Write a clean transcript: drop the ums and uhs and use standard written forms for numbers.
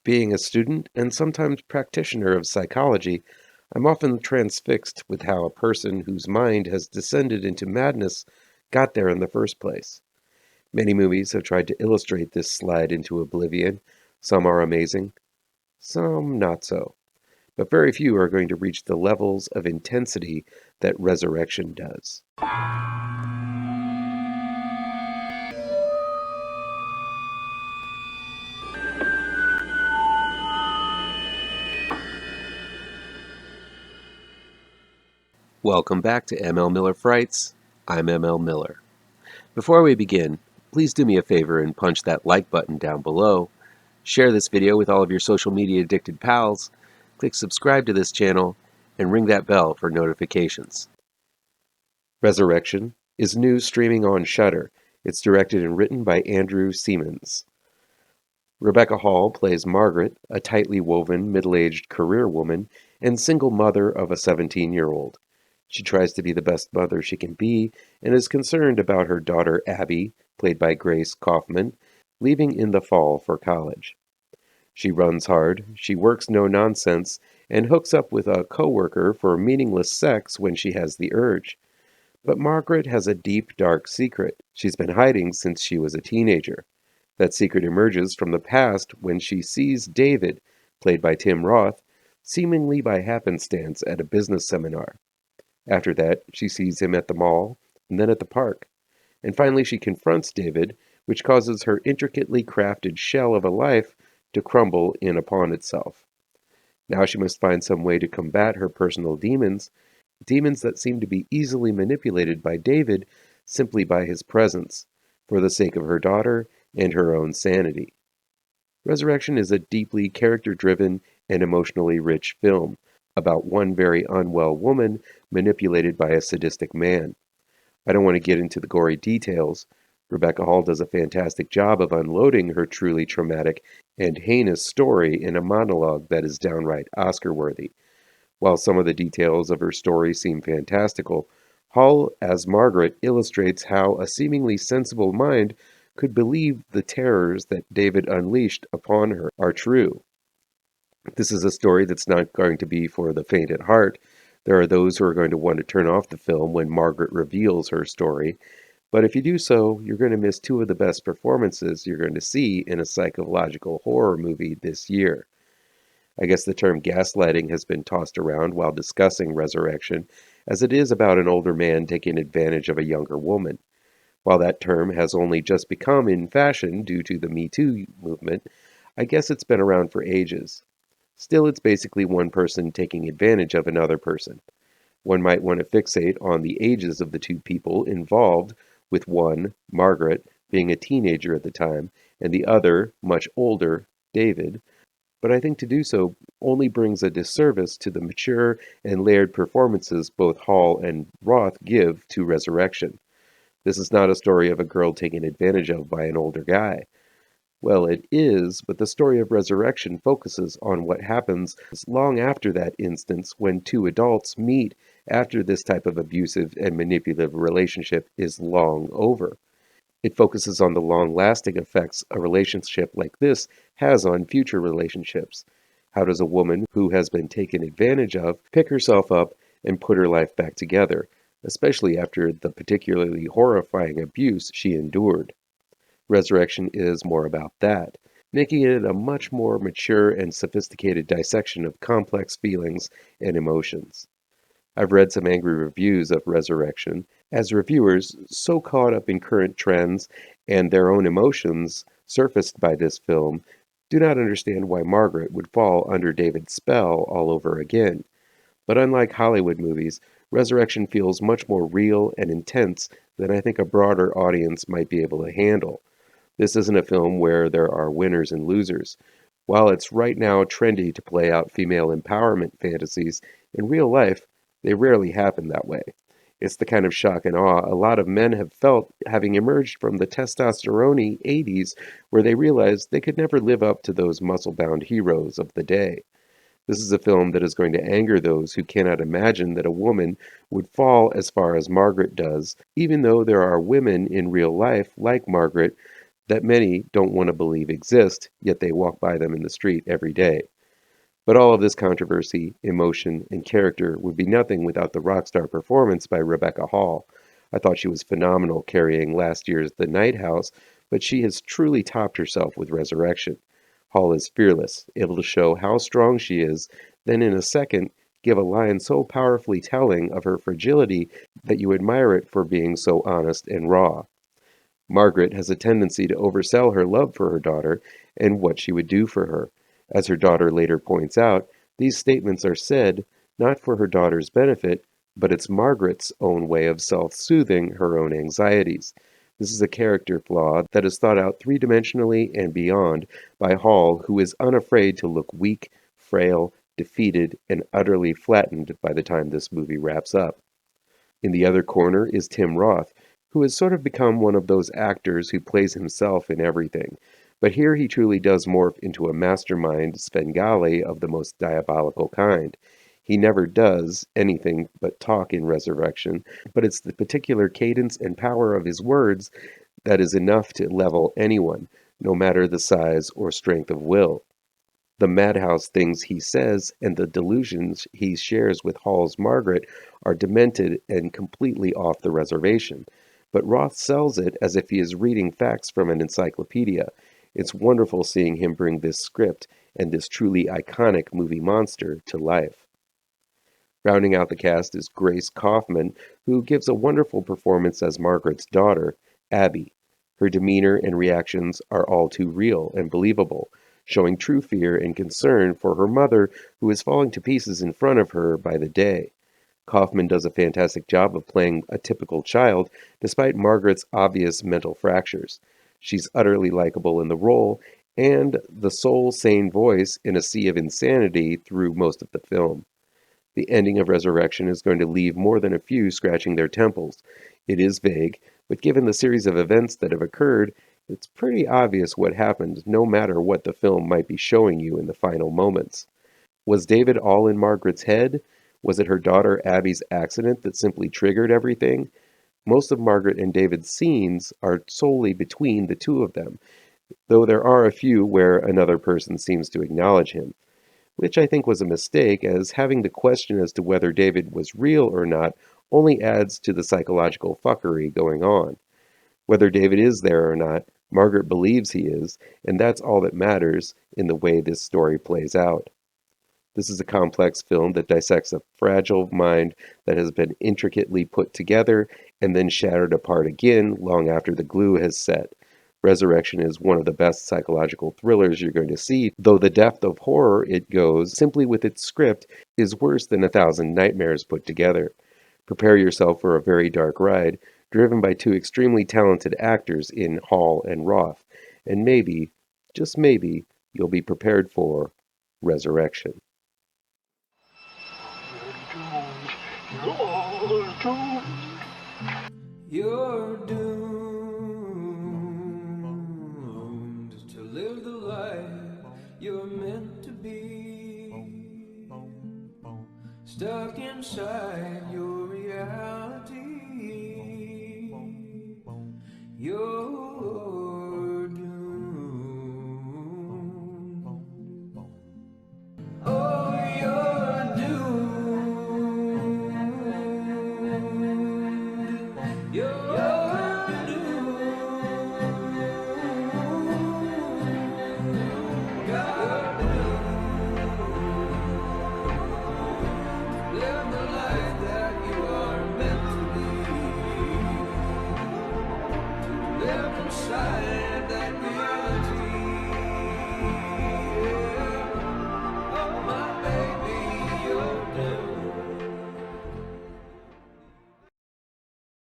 Being a student and sometimes practitioner of psychology, I'm often transfixed with how a person whose mind has descended into madness got there in the first place. Many movies have tried to illustrate this slide into oblivion. Some are amazing, some not so. But very few are going to reach the levels of intensity that Resurrection does. Welcome back to ML Miller Frights. I'm ML Miller. Before we begin, please do me a favor and punch that like button down below. Share this video with all of your social media addicted pals. Click subscribe to this channel and ring that bell for notifications. Resurrection is new streaming on Shudder. It's directed and written by Andrew Semans. Rebecca Hall plays Margaret, a tightly woven, middle-aged career woman and single mother of a 17-year-old. She tries to be the best mother she can be and is concerned about her daughter Abby, played by Grace Kaufman, leaving in the fall for college. She runs hard, she works no nonsense, and hooks up with a coworker for meaningless sex when she has the urge. But Margaret has a deep, dark secret she's been hiding since she was a teenager. That secret emerges from the past when she sees David, played by Tim Roth, seemingly by happenstance at a business seminar. After that, she sees him at the mall, and then at the park. And finally she confronts David, which causes her intricately crafted shell of a life to crumble in upon itself. Now she must find some way to combat her personal demons, demons that seem to be easily manipulated by David simply by his presence, for the sake of her daughter and her own sanity. Resurrection is a deeply character-driven and emotionally rich film about one very unwell woman manipulated by a sadistic man. I don't want to get into the gory details. Rebecca Hall does a fantastic job of unloading her truly traumatic and heinous story in a monologue that is downright Oscar-worthy. While some of the details of her story seem fantastical, Hall as Margaret illustrates how a seemingly sensible mind could believe the terrors that David unleashed upon her are true. This is a story that's not going to be for the faint at heart. There are those who are going to want to turn off the film when Margaret reveals her story, but if you do so, you're going to miss two of the best performances you're going to see in a psychological horror movie this year. I guess the term gaslighting has been tossed around while discussing Resurrection, as it is about an older man taking advantage of a younger woman. While that term has only just become in fashion due to the Me Too movement, I guess it's been around for ages. Still, it's basically one person taking advantage of another person. One might want to fixate on the ages of the two people involved, with one, Margaret, being a teenager at the time, and the other, much older, David. But I think to do so only brings a disservice to the mature and layered performances both Hall and Roth give to Resurrection. This is not a story of a girl taken advantage of by an older guy. Well, it is, but the story of Resurrection focuses on what happens long after that instance when two adults meet after this type of abusive and manipulative relationship is long over. It focuses on the long-lasting effects a relationship like this has on future relationships. How does a woman who has been taken advantage of pick herself up and put her life back together, especially after the particularly horrifying abuse she endured? Resurrection is more about that, making it a much more mature and sophisticated dissection of complex feelings and emotions. I've read some angry reviews of Resurrection, as reviewers, so caught up in current trends and their own emotions surfaced by this film, do not understand why Margaret would fall under David's spell all over again. But unlike Hollywood movies, Resurrection feels much more real and intense than I think a broader audience might be able to handle. This isn't a film where there are winners and losers. While it's right now trendy to play out female empowerment fantasies, in real life, they rarely happen that way. It's the kind of shock and awe a lot of men have felt having emerged from the testosterone-y 80s, where they realized they could never live up to those muscle-bound heroes of the day. This is a film that is going to anger those who cannot imagine that a woman would fall as far as Margaret does, even though there are women in real life like Margaret that many don't want to believe exist, yet they walk by them in the street every day. But all of this controversy, emotion, and character would be nothing without the rock star performance by Rebecca Hall. I thought she was phenomenal carrying last year's The Night House, but she has truly topped herself with Resurrection. Hall is fearless, able to show how strong she is, then in a second give a line so powerfully telling of her fragility that you admire it for being so honest and raw. Margaret has a tendency to oversell her love for her daughter and what she would do for her. As her daughter later points out, these statements are said not for her daughter's benefit, but it's Margaret's own way of self-soothing her own anxieties. This is a character flaw that is thought out three-dimensionally and beyond by Hall, who is unafraid to look weak, frail, defeated, and utterly flattened by the time this movie wraps up. In the other corner is Tim Roth, who has sort of become one of those actors who plays himself in everything. But here he truly does morph into a mastermind Svengali of the most diabolical kind. He never does anything but talk in Resurrection, but it's the particular cadence and power of his words that is enough to level anyone, no matter the size or strength of will. The madhouse things he says and the delusions he shares with Hall's Margaret are demented and completely off the reservation. But Roth sells it as if he is reading facts from an encyclopedia. It's wonderful seeing him bring this script and this truly iconic movie monster to life. Rounding out the cast is Grace Kaufman, who gives a wonderful performance as Margaret's daughter, Abby. Her demeanor and reactions are all too real and believable, showing true fear and concern for her mother, who is falling to pieces in front of her by the day. Kaufman does a fantastic job of playing a typical child, despite Margaret's obvious mental fractures. She's utterly likable in the role, and the sole sane voice in a sea of insanity through most of the film. The ending of Resurrection is going to leave more than a few scratching their temples. It is vague, but given the series of events that have occurred, it's pretty obvious what happened, no matter what the film might be showing you in the final moments. Was David all in Margaret's head? Was it her daughter Abby's accident that simply triggered everything? Most of Margaret and David's scenes are solely between the two of them, though there are a few where another person seems to acknowledge him, which I think was a mistake, as having the question as to whether David was real or not only adds to the psychological fuckery going on. Whether David is there or not, Margaret believes he is, and that's all that matters in the way this story plays out. This is a complex film that dissects a fragile mind that has been intricately put together and then shattered apart again long after the glue has set. Resurrection is one of the best psychological thrillers you're going to see, though the depth of horror it goes, simply with its script, is worse than 1,000 nightmares put together. Prepare yourself for a very dark ride, driven by two extremely talented actors in Hall and Roth, and maybe, just maybe, you'll be prepared for Resurrection. You're doomed to live the life you're meant to be, stuck inside your reality. You're doomed. Oh, you're doomed. You're doomed. You're doomed. Live the life that you are meant to be. Live inside that reality.